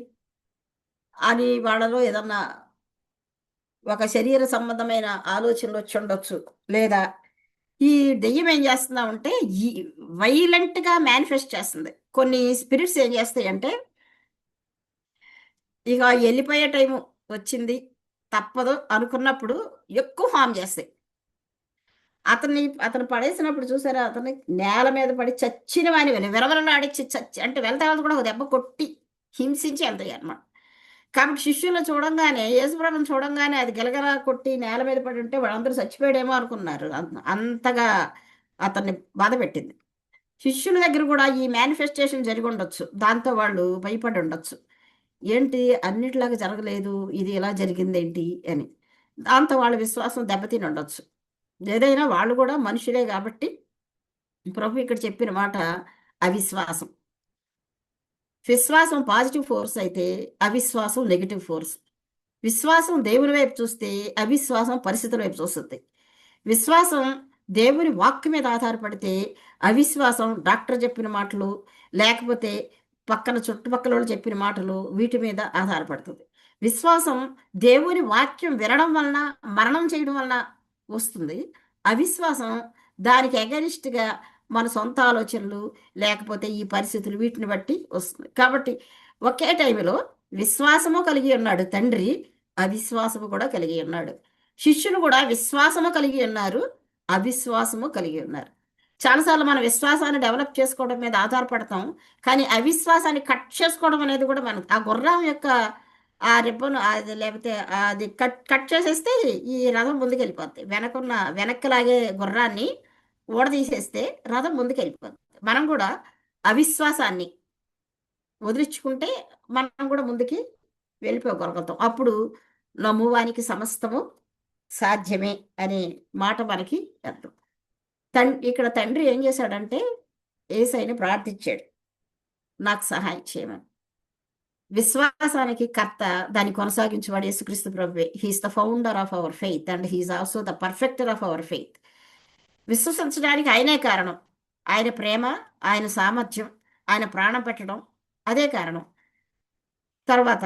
అని వాళ్ళలో ఏదన్నా ఒక శరీర సంబంధమైన ఆలోచనలొచ్చుండొచ్చు. లేదా ఈ దెయ్యం ఏం చేస్తుందంటే ఈ వైలెంట్‌గా మేనిఫెస్ట్ చేస్తుంది. కొన్ని స్పిరిట్స్ ఏం చేస్తాయంటే, ఇక ఎళ్ళిపోయే టైము వచ్చింది, తప్పదు అనుకున్నప్పుడు ఎక్కువ హార్మ్ చేస్తాయి. అతను పడేసినప్పుడు చూసారా? అతన్ని నేల మీద పడి చచ్చిన వానివని విరవిరలాడించి అంటే వెళ్తా వెళ్తా కూడా ఒక దెబ్బ కొట్టి హింసించి ఎళ్తాయన్నమాట. కాబట్టి శిష్యులను చూడంగానే యేసుప్రభుని చూడంగానే అది గిలగిలా కొట్టి నేల మీద పడి ఉంటే వాళ్ళందరూ చచ్చిపోయాడేమో అనుకున్నారు. అంతగా అతన్ని బాధపెట్టింది. శిష్యుల దగ్గర కూడా ఈ మేనిఫెస్టేషన్ జరిగుండొచ్చు. దాంతో వాళ్ళు భయపడి ఉండొచ్చు. ఏంటి అన్నిటిలాగా జరగలేదు. ఇది ఇలా జరిగిందేంటి అని. దాంతో వాళ్ళ విశ్వాసం దెబ్బతిని ఉండొచ్చు. ఏదైనా వాళ్ళు కూడా మనుషులే గాబట్టి ప్రభు ఇక్కడ చెప్పిన మాట అవిశ్వాసం. విశ్వాసం పాజిటివ్ ఫోర్స్ అయితే అవిశ్వాసం నెగెటివ్ ఫోర్స్. విశ్వాసం దేవుని వైపు చూస్తే అవిశ్వాసం పరిస్థితుల వైపు చూస్తుంది. విశ్వాసం దేవుని వాక్కు మీద ఆధారపడితే అవిశ్వాసం డాక్టర్ చెప్పిన మాటలు లేకపోతే పక్కన చుట్టుపక్కలోళ్ళు చెప్పిన మాటలు వీటి మీద ఆధారపడుతుంది. విశ్వాసం దేవుని వాక్యం వినడం వలన మరణం చేయడం వలన వస్తుంది. అవిశ్వాసం దానికి అగెనిస్ట్‌గా మన సొంత ఆలోచనలు లేకపోతే ఈ పరిస్థితులు వీటిని బట్టి వస్తుంది. కాబట్టి ఒకే టైంలో విశ్వాసము కలిగి ఉన్నాడు తండ్రి. అవిశ్వాసము కూడా కలిగి ఉన్నాడు. శిష్యులు కూడా విశ్వాసము కలిగి ఉన్నారు. అవిశ్వాసము కలిగి ఉన్నారు. చాలా సార్లు మన విశ్వాసాన్ని డెవలప్ చేసుకోవడం మీద ఆధారపడతాం. కానీ అవిశ్వాసాన్ని కట్ చేసుకోవడం అనేది కూడా మనం ఆ గుర్రం యొక్క ఆ రిబ్బన్ అది లేకపోతే అది కట్ కట్ చేసేస్తే ఈ రథం ముందుకెళ్ళిపోద్ది. వెనక్కి లాగే గుర్రాన్ని ఊడదీసేస్తే రథం ముందుకెళ్ళిపోద్ది. మనం కూడా అవిశ్వాసాన్ని వదిలించుకుంటే మనం కూడా ముందుకి వెళ్ళిపోగలుగుతాం. అప్పుడు నమ్మువానికి సమస్తము సాధ్యమే అనే మాట మనకి అర్థం. ఇక్కడ తండ్రి ఏం చేశాడంటే యేసయ్యని ప్రార్థించాడు. నాకు సహాయం చేయమని. విశ్వాసానికి కర్త, దాన్ని కొనసాగించేవాడు యేసుక్రీస్తు ప్రభువే. He is the founder of our faith and he is also the perfecter of our faith. విశ్వసించడానికి ఆయనే కారణం. ఆయన ప్రేమ, ఆయన సామర్థ్యం, ఆయన ప్రాణం పెట్టడం అదే కారణం. తర్వాత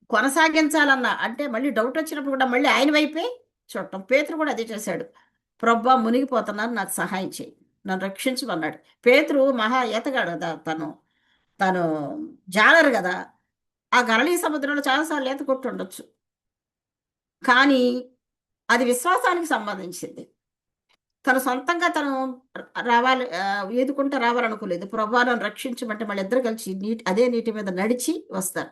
కొనసాగించాలన్న అంటే మళ్ళీ డౌట్ వచ్చినప్పుడు కూడా మళ్ళీ ఆయన వైపే చూడటం. పేతురు కూడా అదే చేశాడు. ప్రభా మునిగిపోతున్నాను, నాకు సహాయం చేయి, నన్ను రక్షించమన్నాడు. పేతురు మహా ఈతగాడు కదా, తను తను జాలరు కదా. ఆ గలలీ సముద్రంలో చాలాసార్లు ఈత కొట్టి ఉండొచ్చు, కానీ అది విశ్వాసానికి సంబంధించింది. తను సొంతంగా తను రావాలి, ఈదుకుంటూ రావాలనుకోలేదు. ప్రభా నన్ను రక్షించమంటే మళ్ళీ ఇద్దరు కలిసి అదే నీటి మీద నడిచి వస్తారు.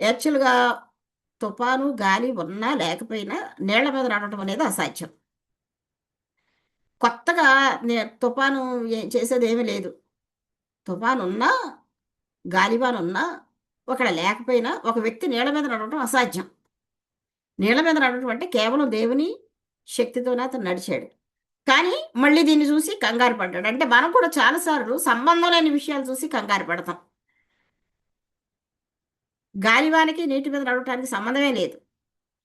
యాక్చువల్గా తుఫాను గాలి ఉన్నా లేకపోయినా నీళ్ల మీద నడవటం అనేది అసాధ్యం. కొత్తగా తుఫాను చేసేది ఏమీ లేదు. తుఫాను ఉన్నా, గాలివాన ఉన్నా, ఒకడ లేకపోయినా ఒక వ్యక్తి నీళ్ల మీద నడవటం అసాధ్యం. నీళ్ల మీద నడవటం అంటే కేవలం దేవుని శక్తితోనే అతను నడిచాడు. కానీ మళ్ళీ దీన్ని చూసి కంగారు పడ్డాడు. అంటే మనం కూడా చాలాసార్లు సంబంధం లేని విషయాలు చూసి కంగారు పడతాం. గాలివానికి నీటి మీద నడవటానికి సంబంధమే లేదు.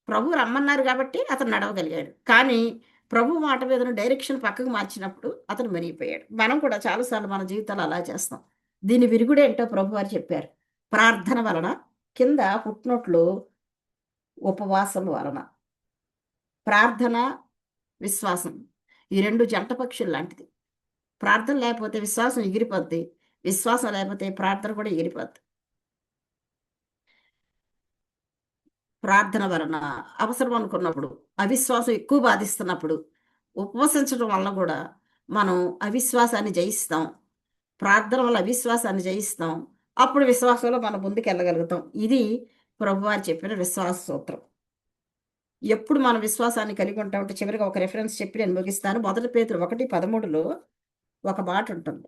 ప్రభు రమ్మన్నారు కాబట్టి అతను నడవగలిగాడు. కానీ ప్రభు మాట మీద డైరెక్షన్ పక్కకు మార్చినప్పుడు అతను మునిగిపోయాడు. మనం కూడా చాలాసార్లు మన జీవితాలు అలా చేస్తాం. దీని విరుగుడేంటో ప్రభు వారు చెప్పారు. ప్రార్థన వలన, కింద పుట్టినట్లు ఉపవాసం వలన. ప్రార్థన, విశ్వాసం ఈ రెండు జంట పక్షులు లాంటిది. ప్రార్థన లేకపోతే విశ్వాసం ఎగిరిపోద్ది, విశ్వాసం లేకపోతే ప్రార్థన కూడా ఎగిరిపోద్ది. ప్రార్థన వలన అవసరం అనుకున్నప్పుడు, అవిశ్వాసం ఎక్కువ బాధిస్తున్నప్పుడు ఉపవసించడం వలన కూడా మనం అవిశ్వాసాన్ని జయిస్తాం. ప్రార్థన వల్ల అవిశ్వాసాన్ని జయిస్తాం. అప్పుడు విశ్వాసంలో మనం ముందుకు వెళ్ళగలుగుతాం. ఇది ప్రభువారు చెప్పిన విశ్వాస సూత్రం. ఎప్పుడు మనం విశ్వాసాన్ని కలిగి ఉంటామంటే, చివరిగా ఒక రెఫరెన్స్ చెప్పి నేను ముగిస్తాను. 1 పేతురు 1:13లో ఒక మాట ఉంటుంది.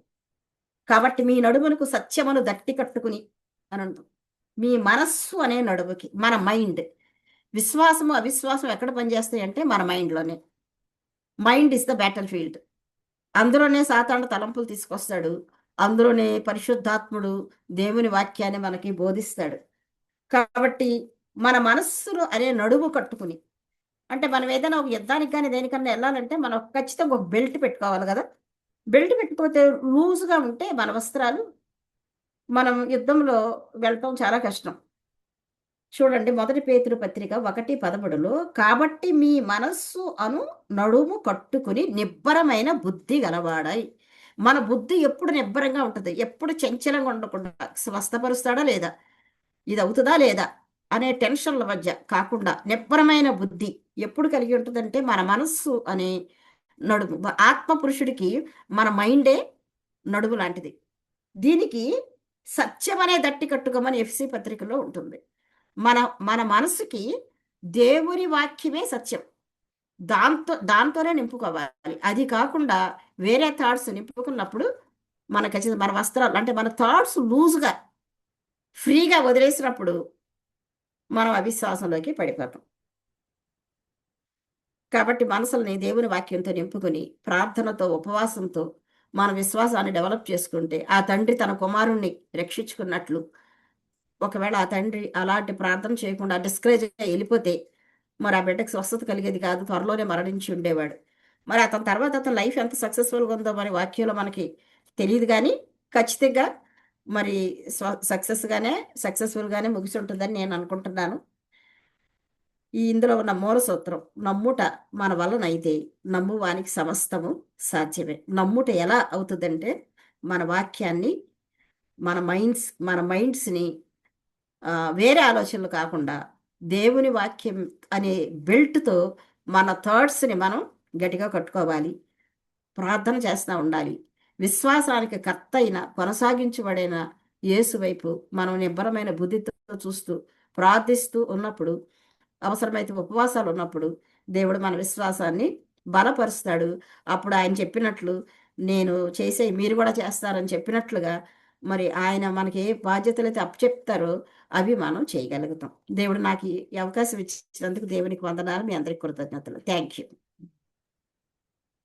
కాబట్టి మీ నడుమునకు సత్యమును దట్టి కట్టుకుని అని ఉంటుంది. మీ మనస్సు అనే నడుముకి, మన మైండ్. విశ్వాసము అవిశ్వాసం ఎక్కడ పనిచేస్తాయి అంటే మన మైండ్లోనే. Mind is the battle field. అందులోనే సాతాను తలంపులు తీసుకొస్తాడు. అందులోనే పరిశుద్ధాత్ముడు దేవుని వాక్యాన్ని మనకి బోధిస్తాడు. కాబట్టి మన మనస్సును అనే నడుము కట్టుకుని, అంటే మనం ఏదైనా ఒక యుద్ధానికి కానీ దేనికన్నా వెళ్ళాలంటే మనం ఖచ్చితంగా ఒక బెల్ట్ పెట్టుకోవాలి కదా. బెల్ట్ పెట్టుకోతే లూజ్గా ఉంటే మన వస్త్రాలు, మనం యుద్ధంలో వెళ్ళటం చాలా కష్టం. చూడండి 1 పేతురు పత్రిక 1:13లో, కాబట్టి మీ మనస్సు అను నడుము కట్టుకుని నిబ్బరమైన బుద్ధి గలవాడాయి. మన బుద్ధి ఎప్పుడు నిబ్బరంగా ఉంటుంది, ఎప్పుడు చంచలంగా ఉండకుండా, స్వస్థపరుస్తాడా లేదా, ఇది అవుతుందా లేదా అనే టెన్షన్ల మధ్య కాకుండా నిబ్బరమైన బుద్ధి ఎప్పుడు కలిగి ఉంటుందంటే మన మనస్సు అనే నడుము. ఆత్మ పురుషుడికి మన మైండే నడుము లాంటిది. దీనికి సత్యం అనే దట్టి కట్టుకోమని ఎఫ్సి పత్రికలో ఉంటుంది. మన మన మనసుకి దేవుని వాక్యమే సత్యం. దాంతోనే నింపుకోవాలి. అది కాకుండా వేరే థాట్స్ నింపుకున్నప్పుడు మనకి మన వస్త్రాలు అంటే మన థాట్స్ లూజ్గా ఫ్రీగా వదిలేసినప్పుడు మనం అవిశ్వాసంలోకి పడిపోతాం. కాబట్టి మనసుల్ని దేవుని వాక్యంతో నింపుకొని ప్రార్థనతో, ఉపవాసంతో మన విశ్వాసాన్ని డెవలప్ చేసుకుంటే ఆ తండ్రి తన కుమారుణ్ణి రక్షించుకున్నట్లు, ఒకవేళ ఆ తండ్రి అలాంటి ప్రార్థన చేయకుండా డిస్కరేజ్ వెళ్ళిపోతే మరి ఆ బిడ్డకి స్వస్థత కలిగేది కాదు, త్వరలోనే మరణించి ఉండేవాడు. మరి అతని తర్వాత అతని లైఫ్ ఎంత సక్సెస్ఫుల్గా ఉందో మరి వాక్యంలో మనకి తెలియదు, కానీ ఖచ్చితంగా మరి సక్సెస్ఫుల్గానే ముగిసి ఉంటుందని నేను అనుకుంటున్నాను. ఇందులో ఉన్న మూల సూత్రం నమ్ముట మన వలనైతే నమ్మువానికి సమస్తము సాధ్యమే. నమ్ముట ఎలా అవుతుందంటే మన వాక్యాన్ని, మన మైండ్స్ని వేరే ఆలోచనలు కాకుండా దేవుని వాక్యం అనే బెల్ట్తో మన థాట్స్ని మనం గట్టిగా కట్టుకోవాలి. ప్రార్థన చేస్తూ ఉండాలి. విశ్వాసానికి కర్త అయిన, కొనసాగించబడిన యేసు వైపు మనం నిబ్బరమైన బుద్ధితో చూస్తూ ప్రార్థిస్తూ ఉన్నప్పుడు, అవసరమైతే ఉపవాసాలు ఉన్నప్పుడు దేవుడు మన విశ్వాసాన్ని బలపరుస్తాడు. అప్పుడు ఆయన చెప్పినట్లు నేను చేసే మీరు కూడా చేస్తారని చెప్పినట్లుగా మరి ఆయన మనకి ఏ బాధ్యతలు అయితే అప్పచెప్తారో అవి మనం చేయగలుగుతాం. దేవుడు నాకు ఈ అవకాశం ఇచ్చినందుకు దేవునికి వందనాలు. మీ అందరికీ కృతజ్ఞతలు. Thank you.